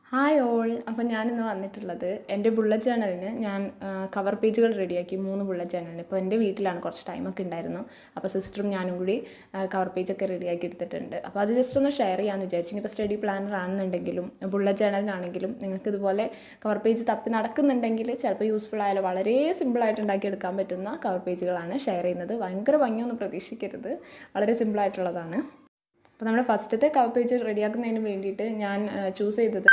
Hi all. അപ്പോൾ ഞാനിന്ന് വന്നിട്ടുള്ളത് എൻ്റെ ബുള്ളറ്റ് ജേണലിന് ഞാൻ കവർ പേജുകൾ റെഡിയാക്കി 3 ബുള്ളറ്റ് ജേണലിന്. ഇപ്പോൾ എൻ്റെ വീട്ടിലാണ്, കുറച്ച് ടൈമൊക്കെ ഉണ്ടായിരുന്നു. അപ്പോൾ സിസ്റ്ററും ഞാനും കൂടി കവർ പേജൊക്കെ റെഡിയാക്കി എടുത്തിട്ടുണ്ട്. അപ്പോൾ അത് ജസ്റ്റ് ഒന്ന് ഷെയർ ചെയ്യാമെന്ന് വിചാരിച്ചു. ഇനിയിപ്പോൾ സ്റ്റഡി പ്ലാനർ ആണെന്നുണ്ടെങ്കിലും ബുള്ളറ്റ് ജേണലിനാണെങ്കിലും നിങ്ങൾക്ക് ഇതുപോലെ കവർ പേജ് തപ്പി നടക്കുന്നുണ്ടെങ്കിൽ ചിലപ്പോൾ യൂസ്ഫുൾ ആയാലോ. വളരെ സിമ്പിളായിട്ട് ഉണ്ടാക്കിയെടുക്കാൻ പറ്റുന്ന കവർ പേജുകളാണ് ഷെയർ ചെയ്യുന്നത്. ഭയങ്കര ഭംഗിയൊന്നും പ്രതീക്ഷിക്കരുത്, വളരെ സിമ്പിളായിട്ടുള്ളതാണ്. അപ്പോൾ നമ്മുടെ ഫസ്റ്റത്തെ കവർ പേജ് റെഡിയാക്കുന്നതിന് വേണ്ടിയിട്ട് ഞാൻ ചൂസ് ചെയ്തത്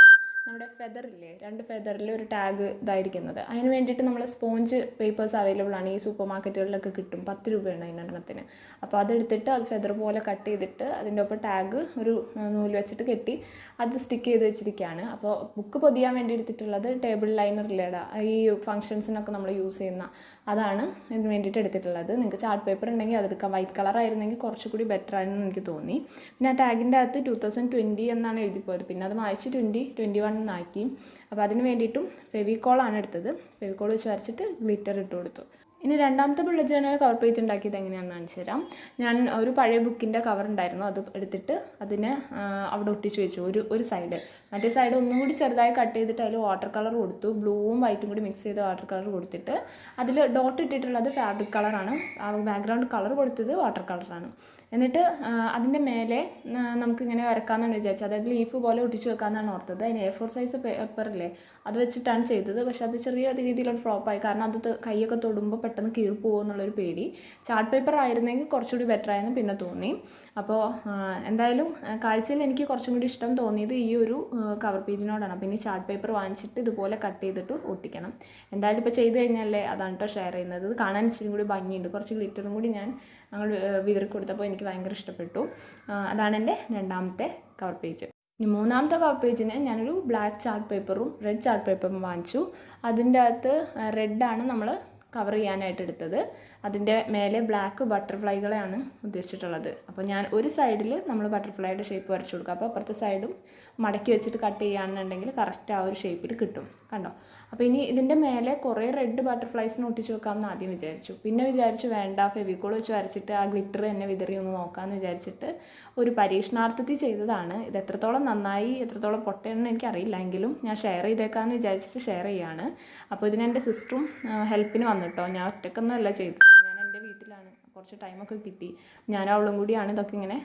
നമ്മുടെ ഫെദറില്ലേ, 2 ഫെദറിൽ ഒരു ടാഗ് ഇതായിരിക്കുന്നത്. അതിന് വേണ്ടിയിട്ട് നമ്മൾ സ്പോഞ്ച് പേപ്പേഴ്സ് അവൈലബിൾ ആണ്. ഈ സൂപ്പർ മാർക്കറ്റുകളിലൊക്കെ കിട്ടും. 10 രൂപയാണ് അതിനെണ്ണത്തിന്. അപ്പോൾ അതെടുത്തിട്ട് അത് ഫെദർ പോലെ കട്ട് ചെയ്തിട്ട് അതിൻ്റെ ഒപ്പം ടാഗ് ഒരു നൂല് വെച്ചിട്ട് കെട്ടി അത് സ്റ്റിക്ക് ചെയ്ത് വെച്ചിരിക്കുകയാണ്. അപ്പോൾ ബുക്ക് പൊതിയാൻ വേണ്ടി എടുത്തിട്ടുള്ളത് ടേബിൾ ലൈനർ ഇല്ലേടാ, ഈ ഫംഗ്ഷൻസിനൊക്കെ നമ്മൾ യൂസ് ചെയ്യുന്ന അതാണ് ഇതിന് വേണ്ടിയിട്ട് എടുത്തിട്ടുള്ളത്. നിങ്ങൾക്ക് ചാർട്ട് പേപ്പർ ഉണ്ടെങ്കിൽ അതെടുക്കാം. വൈറ്റ് കളർ ആയിരുന്നെങ്കിൽ കുറച്ചുകൂടി ബെറ്റർ ആണെന്ന് എനിക്ക് തോന്നി. പിന്നെ ആ ടാഗിൻ്റെ അകത്ത് 2020 എന്നാണ് എഴുതിപ്പോയത്. പിന്നെ അത് മായ്ച്ച് 2021 എന്നാക്കി. അപ്പോൾ അതിന് വേണ്ടിയിട്ടും ഫെവിക്കോളാണ് എടുത്തത്. ഫെവിക്കോൾ വെച്ച് വരച്ചിട്ട് ഗ്ലിറ്റർ ഇട്ട് കൊടുത്തു. ഇനി രണ്ടാമത്തെ ബുള്ളറ്റ് ജേണൽ കവർ പേജ് ഉണ്ടാക്കിയത് എങ്ങനെയാണെന്ന് കാണിച്ചു തരാം. ഞാൻ ഒരു പഴയ ബുക്കിൻ്റെ കവർ ഉണ്ടായിരുന്നു, അത് എടുത്തിട്ട് അതിനെ അവിടെ ഒട്ടിച്ച് വെച്ചു ഒരു സൈഡ്. മറ്റേ സൈഡ് ഒന്നും കൂടി ചെറുതായി കട്ട് ചെയ്തിട്ട് അതിൽ വാട്ടർ കളർ കൊടുത്തു. ബ്ലൂവും വൈറ്റും കൂടി മിക്സ് ചെയ്ത് വാട്ടർ കളർ കൊടുത്തിട്ട് അതിൽ ഡോട്ട് ഇട്ടിട്ടുള്ളത് ഫാബ്രിക് കളറാണ്. ആ ബാക്ക്ഗ്രൗണ്ട് കളർ കൊടുത്തത് വാട്ടർ കളറാണ്. എന്നിട്ട് അതിൻ്റെ മേലെ നമുക്കിങ്ങനെ വരക്കാമെന്നാണ് വിചാരിച്ചത്. അതായത് ലീഫ് പോലെ ഒട്ടിച്ച് വെക്കാമെന്നാണ് ഓർത്തത്. അതിന് A4 സൈസ് പേപ്പറില്ലേ, അത് വെച്ചിട്ടാണ് ചെയ്തത്. പക്ഷേ അത് ചെറിയ രീതിയിലൊരു ഫ്ലോപ്പായി. കാരണം അത് കൈയൊക്കെ തൊടുമ്പോൾ പെട്ടെന്ന് കീറി പോകുമെന്നുള്ളൊരു പേടി. ചാർട്ട് പേപ്പർ ആയിരുന്നെങ്കിൽ കുറച്ചുകൂടി ബെറ്റർ ആയെന്ന് പിന്നെ തോന്നി. അപ്പോൾ എന്തായാലും കാഴ്ചയിൽ എനിക്ക് കുറച്ചും കൂടി ഇഷ്ടം തോന്നിയത് ഈ ഒരു കവർ പേജിനോടാണ്. അപ്പോൾ ഇനി ചാർട്ട് പേപ്പർ വാങ്ങിച്ചിട്ട് ഇതുപോലെ കട്ട് ചെയ്തിട്ട് ഒട്ടിക്കണം. എന്തായാലും ഇപ്പോൾ ചെയ്ത് കഴിഞ്ഞാലേ അതാണ് കേട്ടോ ഷെയർ ചെയ്യുന്നത്. ഇത് കാണാൻ ഇച്ചിരി കൂടി ഭംഗിയുണ്ട്. കുറച്ച് ഗ്ലിറ്ററും കൂടി ഞാൻ വിതറി കൊടുത്തപ്പോൾ എനിക്ക് ഭയങ്കര ഇഷ്ടപ്പെട്ടു. അതാണ് എൻ്റെ രണ്ടാമത്തെ കവർ പേജ്. ഇനി മൂന്നാമത്തെ കവർ പേജിന് ഞാനൊരു ബ്ലാക്ക് ചാർട്ട് പേപ്പറും റെഡ് ചാർട്ട് പേപ്പറും വാങ്ങിച്ചു. അതിൻ്റെ അകത്ത് റെഡാണ് നമ്മൾ കവർ ചെയ്യാനായിട്ട് എടുത്തത്. അതിൻ്റെ മേലെ ബ്ലാക്ക് ബട്ടർഫ്ലൈകളെയാണ് ഉദ്ദേശിച്ചിട്ടുള്ളത്. അപ്പോൾ ഞാൻ ഒരു സൈഡിൽ നമ്മൾ ബട്ടർഫ്ലൈയുടെ ഷേപ്പ് വരച്ചു കൊടുക്കുക. അപ്പോൾ അപ്പുറത്തെ സൈഡും മടക്കി വെച്ചിട്ട് കട്ട് ചെയ്യുകയാണെന്നുണ്ടെങ്കിൽ കറക്റ്റ് ആ ഒരു ഷേപ്പിൽ കിട്ടും. കണ്ടോ? അപ്പോൾ ഇനി ഇതിൻ്റെ മേലെ കുറേ റെഡ് ബട്ടർഫ്ലൈസിന് ഒട്ടിച്ച് വെക്കാമെന്ന് ആദ്യം വിചാരിച്ചു. പിന്നെ വിചാരിച്ചു വേണ്ട, ഫെവിക്കോൾ വെച്ച് വരച്ചിട്ട് ആ ഗ്ലിറ്റർ എന്നെ വിതറി ഒന്ന് നോക്കാമെന്ന് വിചാരിച്ചിട്ട് ഒരു പരീക്ഷണാർത്ഥത്തിൽ ചെയ്തതാണ്. ഇത് എത്രത്തോളം നന്നായി എത്രത്തോളം പൊട്ടയെന്ന് എനിക്കറിയില്ല, എങ്കിലും ഞാൻ ഷെയർ ചെയ്തേക്കാമെന്ന് വിചാരിച്ചിട്ട് ഷെയർ ചെയ്യുകയാണ്. അപ്പോൾ ഇതിനെൻ്റെ സിസ്റ്ററും ഹെൽപ്പിന് വന്നു കേട്ടോ. ഞാൻ ഒറ്റക്കൊന്നുമല്ല ചെയ്തത്. ഞാൻ എൻ്റെ വീട്ടിലാണ്, കുറച്ച് ടൈമൊക്കെ കിട്ടി. ഞാൻ അവളും കൂടിയാണ് ഇതൊക്കെ ഇങ്ങനെ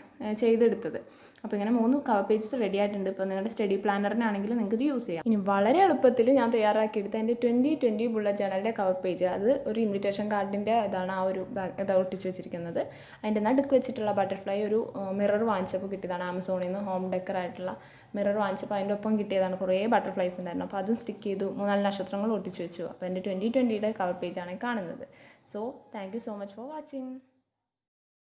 ചെയ്തെടുത്തത്. അപ്പോൾ ഇങ്ങനെ 3 കവർ പേജസ് റെഡി ആയിട്ടുണ്ട്. ഇപ്പോൾ നിങ്ങളുടെ സ്റ്റഡി പ്ലാനറിനാണെങ്കിലും നിങ്ങൾക്ക് ഇത് യൂസ് ചെയ്യാം. ഇനി വളരെ എളുപ്പത്തിൽ ഞാൻ തയ്യാറാക്കിയെടുത്ത എൻ്റെ 2020 ബുള്ളറ്റ് ജേണലിൻ്റെ കവർ പേജ്, അത് ഒരു ഇൻവിറ്റേഷൻ കാർഡിൻ്റെ ഇതാണ്. ആ ഒരു ഇതാ ഒട്ടിച്ച് വെച്ചിരിക്കുന്നത്. അതിൻ്റെ നടുക്ക് വെച്ചിട്ടുള്ള ബട്ടർഫ്ലൈ ഒരു മിറർ വാങ്ങിച്ചപ്പോൾ കിട്ടിയതാണ്. ആമസോണിൽ നിന്ന് ഹോം ഡെക്കർ ആയിട്ടുള്ള മിറർ വാങ്ങിച്ചപ്പോൾ അതിൻ്റെ ഒപ്പം കിട്ടിയതാണ്. കുറേ ബട്ടർഫ്ലൈസ് ഉണ്ടായിരുന്നു. അപ്പോൾ അതും സ്റ്റിക്ക് ചെയ്തു. 4 നക്ഷത്രങ്ങൾ ഒട്ടിച്ച് വെച്ചു. അപ്പോൾ എൻ്റെ 2020യുടെ കവർ പേജാണ് കാണുന്നത്. So thank you so much for watching.